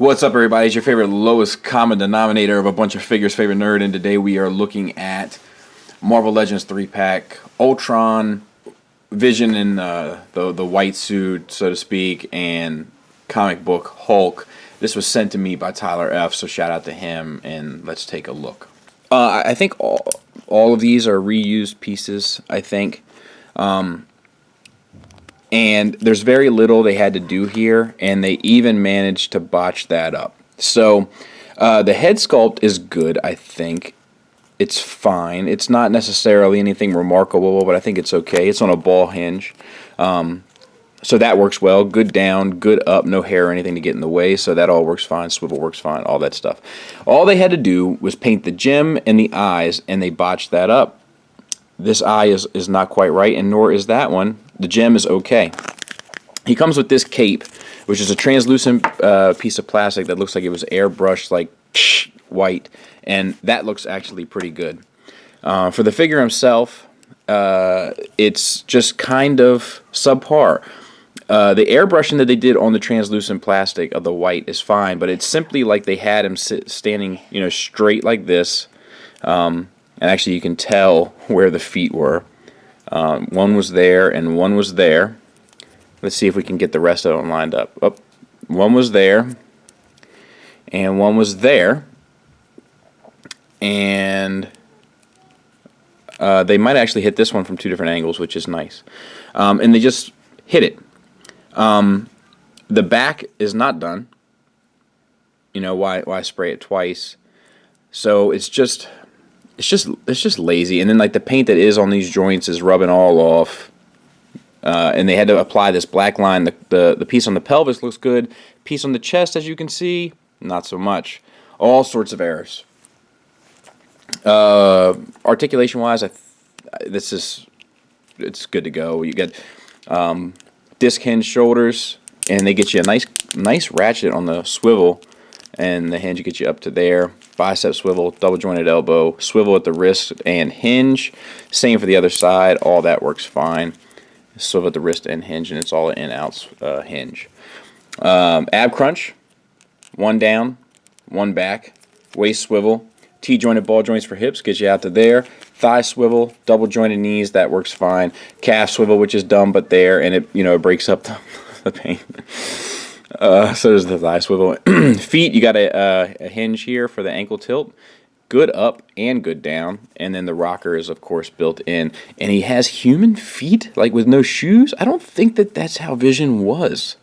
What's up, everybody? It's your favorite lowest common denominator of a bunch of figures, favorite nerd, and today we are looking at Marvel Legends 3-pack, Ultron, Vision in the white suit, so to speak, and comic book Hulk. This was sent to me by Tyler F., so shout out to him, and let's take a look. I think all of these are reused pieces, I think. And there's very little they had to do here, and they even managed to botch that up. So the head sculpt is good, I think. It's fine. It's not necessarily anything remarkable, but I think it's okay. It's on a ball hinge. So that works well. Good down, good up, no hair or anything to get in the way, so that all works fine. Swivel works fine, all that stuff. All they had to do was paint the gem and the eyes, and they botched that up. This eye is not quite right, and nor is that one. The gem is okay. He comes with this cape, which is a translucent piece of plastic that looks like it was airbrushed like white, and that looks actually pretty good. For the figure himself, it's just kind of subpar. The airbrushing that they did on the translucent plastic of the white is fine, but it's simply like they had him standing, straight like this. And actually, you can tell where the feet were. One was there, and one was there. Let's see if we can get the rest of them lined up. Oh, one was there, and one was there. And they might actually hit this one from two different angles, which is nice. And they just hit it. The back is not done. Why spray it twice? So it's just lazy, and then like the paint that is on these joints is rubbing all off, and they had to apply this black line. The piece on the pelvis looks good. Piece on the chest, as you can see, not so much. All sorts of errors. Articulation wise, it's good to go. You get disc hinge shoulders, and they get you a nice ratchet on the swivel, and the hinge gets you up to there. Bicep swivel, double jointed elbow, swivel at the wrist and hinge. Same for the other side. All that works fine. Swivel at the wrist and hinge, and it's all an in-outs hinge. Ab crunch, one down, one back. Waist swivel, T-jointed ball joints for hips, gets you out to there. Thigh swivel, double jointed knees, that works fine. Calf swivel, which is dumb but there, and it breaks up the paint. So there's the thigh swivel. Feet, you got a hinge here for the ankle tilt. Good up and good down. And then the rocker is, of course, built in. And he has human feet, like with no shoes. I don't think that's how Vision was.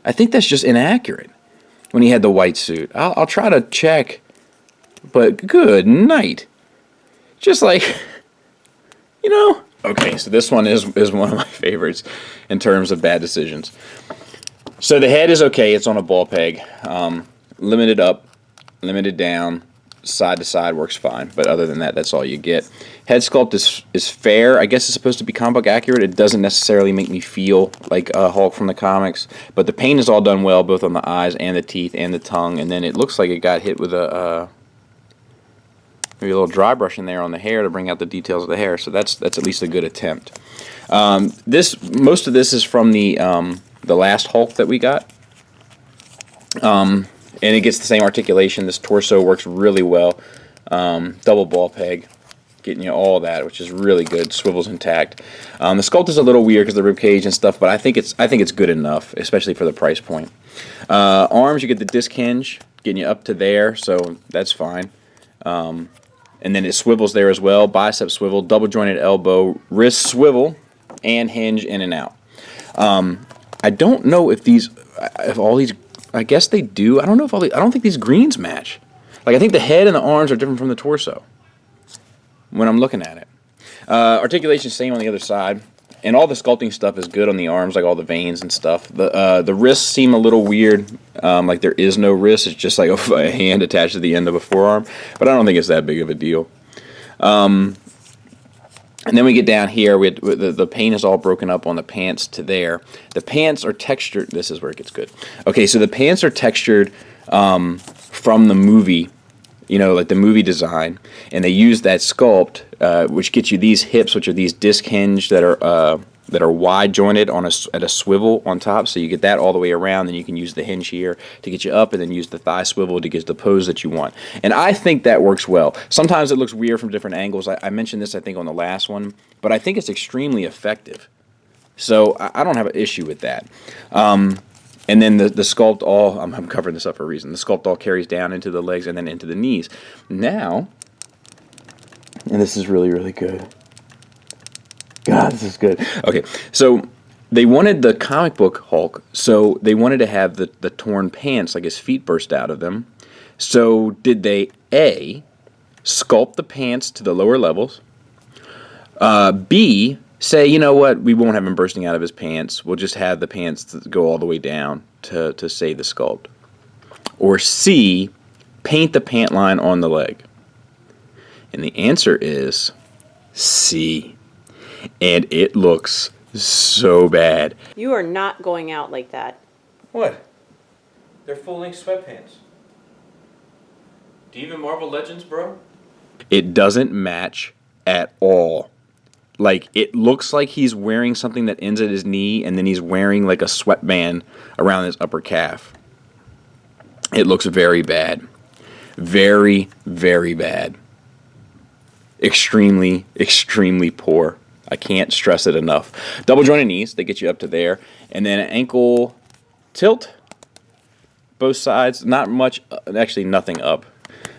I think that's just inaccurate when he had the white suit. I'll try to check, but good night. Just like, Okay, so this one is one of my favorites in terms of bad decisions. So the head is okay. It's on a ball peg. Limited up, limited down, side to side works fine. But other than that, that's all you get. Head sculpt is fair. I guess it's supposed to be comic book accurate. It doesn't necessarily make me feel like Hulk from the comics. But the paint is all done well, both on the eyes and the teeth and the tongue. And then it looks like it got hit with maybe a little dry brush in there on the hair to bring out the details of the hair. So that's at least a good attempt. Most of this is from the last Hulk that we got, and it gets the same articulation. This torso works really well. Double ball peg, getting you all that, which is really good. Swivel's intact. The sculpt is a little weird because the rib cage and stuff, but I think it's good enough, especially for the price point. Arms, you get the disc hinge, getting you up to there, so that's fine. And then it swivels there as well. Bicep swivel, double jointed elbow, wrist swivel, and hinge in and out. I don't know if all these, I guess they do. I don't know if I don't think these greens match. Like, I think the head and the arms are different from the torso when I'm looking at it. Articulation, same on the other side. And all the sculpting stuff is good on the arms, like all the veins and stuff. The wrists seem a little weird, like there is no wrist. It's just like a hand attached to the end of a forearm. But I don't think it's that big of a deal. And then we get down here, the paint is all broken up on the pants to there. The pants are textured. This is where it gets good. Okay, so the pants are textured from the movie, like the movie design. And they use that sculpt, which gets you these hips, which are these disc hinge that are that are wide jointed on at a swivel on top, so you get that all the way around. Then you can use the hinge here to get you up, and then use the thigh swivel to get the pose that you want. And I think that works well. Sometimes it looks weird from different angles. I mentioned this, I think, on the last one, but I think it's extremely effective. So I don't have an issue with that. And then the sculpt all, I'm covering this up for a reason, the sculpt all carries down into the legs and then into the knees. Now, and this is really, really good. God, this is good. Okay, so they wanted the comic book Hulk, so they wanted to have the torn pants, like his feet burst out of them. So did they, A, sculpt the pants to the lower levels, B, say, you know what, we won't have him bursting out of his pants, we'll just have the pants go all the way down to save the sculpt. Or C, paint the pant line on the leg. And the answer is C. And it looks so bad. You are not going out like that. What? They're full-length sweatpants. Do you even Marvel Legends, bro? It doesn't match at all. Like, it looks like he's wearing something that ends at his knee, and then he's wearing like a sweatband around his upper calf. It looks very bad. Very, very bad. Extremely, extremely poor. I can't stress it enough. Double jointed knees, they get you up to there. And then an ankle tilt. Both sides, not much, actually nothing up.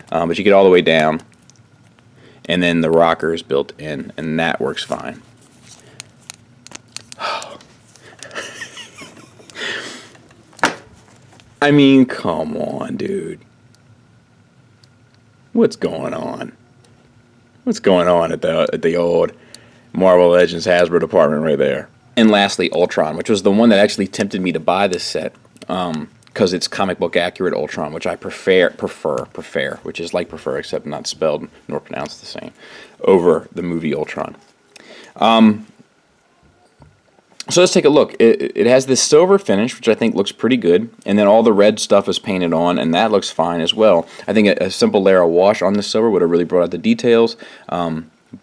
But you get all the way down. And then the rocker is built in, and that works fine. I mean, come on, dude. What's going on? What's going on at the old Marvel Legends Hasbro department right there? And lastly, Ultron, which was the one that actually tempted me to buy this set, because it's comic book accurate Ultron, which I prefer, which is like prefer, except not spelled nor pronounced the same, over the movie Ultron. So let's take a look. It has this silver finish, which I think looks pretty good, and then all the red stuff is painted on, and that looks fine as well. I think a simple layer of wash on the silver would have really brought out the details,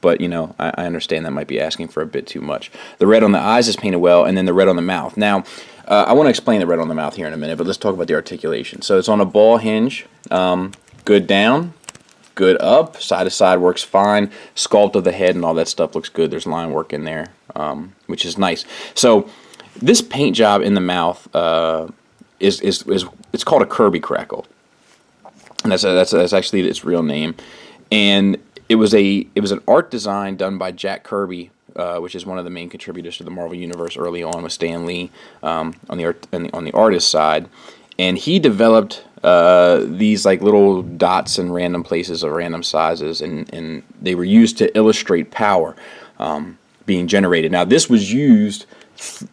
but, you know, I understand that might be asking for a bit too much. The red on the eyes is painted well, and then the red on the mouth. Now, I want to explain the red on the mouth here in a minute, but let's talk about the articulation. So it's on a ball hinge, good down, good up, side to side works fine. Sculpt of the head and all that stuff looks good. There's line work in there, which is nice. So this paint job in the mouth is it's called a Kirby crackle, and that's actually its real name. And it was an art design done by Jack Kirby, which is one of the main contributors to the Marvel Universe early on with Stan Lee on the artist side, and he developed these like little dots in random places of random sizes, and they were used to illustrate power being generated. Now this was used,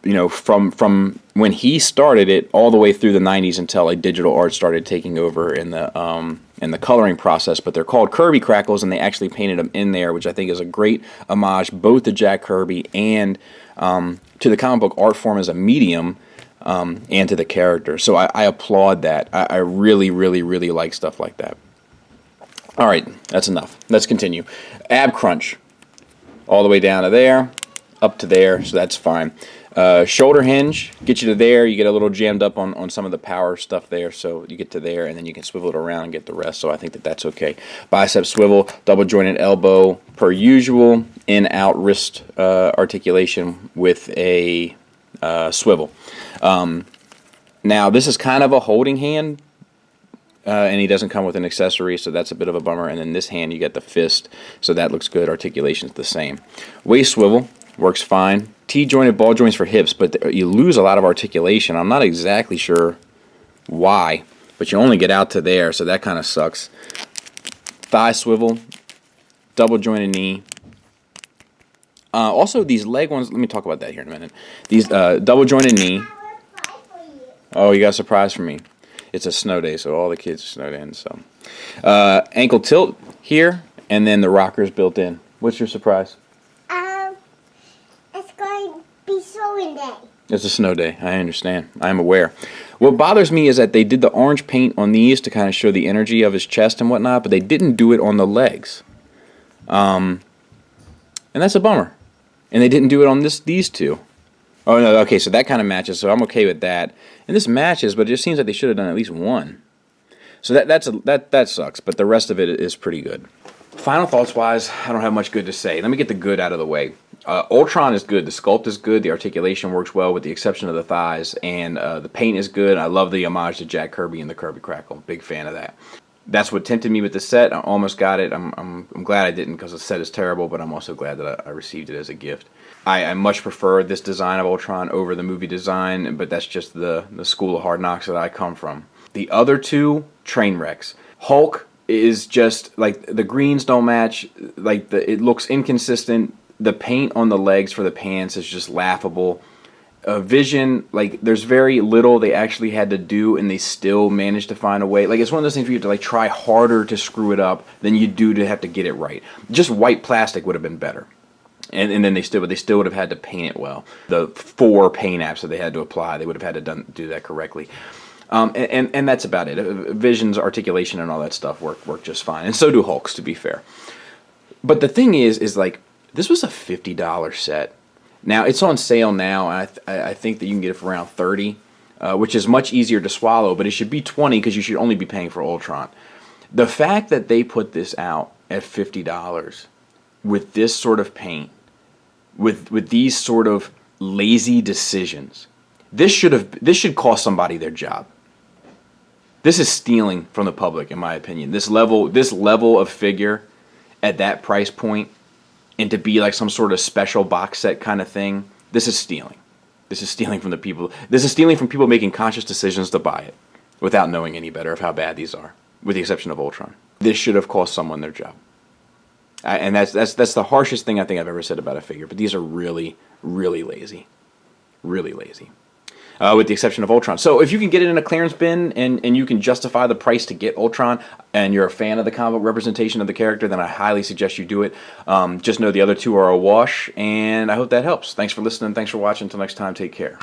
you know, from when he started it all the way through the 90s until like digital art started taking over in the coloring process. But they're called Kirby crackles, and they actually painted them in there, which I think is a great homage both to Jack Kirby and to the comic book art form as a medium, and to the character. So I applaud that. I really, really, really like stuff like that. All right, that's enough. Let's continue. Ab crunch, all the way down to there, up to there, so that's fine. Shoulder hinge, get you to there. You get a little jammed up on some of the power stuff there, so you get to there, and then you can swivel it around and get the rest, so I think that's okay. Bicep swivel, double jointed elbow, per usual, in-out wrist articulation with a swivel. Now, this is kind of a holding hand, and he doesn't come with an accessory, so that's a bit of a bummer. And then this hand, you get the fist, so that looks good. Articulation's the same. Waist swivel works fine. T-jointed ball joints for hips, but you lose a lot of articulation. I'm not exactly sure why, but you only get out to there, so that kind of sucks. Thigh swivel, double jointed knee. Also, these leg ones, let me talk about that here in a minute. These double jointed knee. Oh, you got a surprise for me. It's a snow day, so all the kids are snowed in. So, ankle tilt here, and then the rockers built in. What's your surprise? It's going to be snowing day. It's a snow day. I understand. I am aware. What bothers me is that they did the orange paint on these to kind of show the energy of his chest and whatnot, but they didn't do it on the legs. And that's a bummer. And they didn't do it on these two. Oh no, okay, so that kind of matches, so I'm okay with that. And this matches, but it just seems like they should have done at least one. So that sucks, but the rest of it is pretty good. Final thoughts wise, I don't have much good to say. Let me get the good out of the way. Ultron is good. The sculpt is good. The articulation works well, with the exception of the thighs, and the paint is good. I love the homage to Jack Kirby and the Kirby Crackle. Big fan of that. That's what tempted me with the set. I almost got it. I'm glad I didn't, because the set is terrible, but I'm also glad that I received it as a gift. I much prefer this design of Ultron over the movie design, but that's just the school of hard knocks that I come from. The other two, train wrecks. Hulk is just, like, the greens don't match. Like, it looks inconsistent. The paint on the legs for the pants is just laughable. Vision, like, there's very little they actually had to do, and they still managed to find a way. Like, it's one of those things where you have to, like, try harder to screw it up than you do to have to get it right. Just white plastic would have been better. And then they still would have had to paint it well. The 4 paint apps that they had to apply, they would have had to do that correctly. And that's about it. Vision's articulation and all that stuff work just fine, and so do Hulk's, to be fair. But the thing is like, this was a $50 set. Now it's on sale now, and I think that you can get it for around $30, which is much easier to swallow. But it should be $20, because you should only be paying for Ultron. The fact that they put this out at $50 with this sort of paint, with these sort of lazy decisions, this should cost somebody their job. This is stealing from the public, in my opinion. This level of figure at that price point, and to be like some sort of special box set kind of thing, this is stealing. This is stealing from the people. This is stealing from people making conscious decisions to buy it without knowing any better of how bad these are, with the exception of Ultron. This should have cost someone their job. And that's the harshest thing I think I've ever said about a figure. But these are really, really lazy. Really lazy. With the exception of Ultron. So if you can get it in a clearance bin, and you can justify the price to get Ultron, and you're a fan of the comic representation of the character, then I highly suggest you do it. Just know the other two are a wash, and I hope that helps. Thanks for listening. Thanks for watching. Until next time, take care.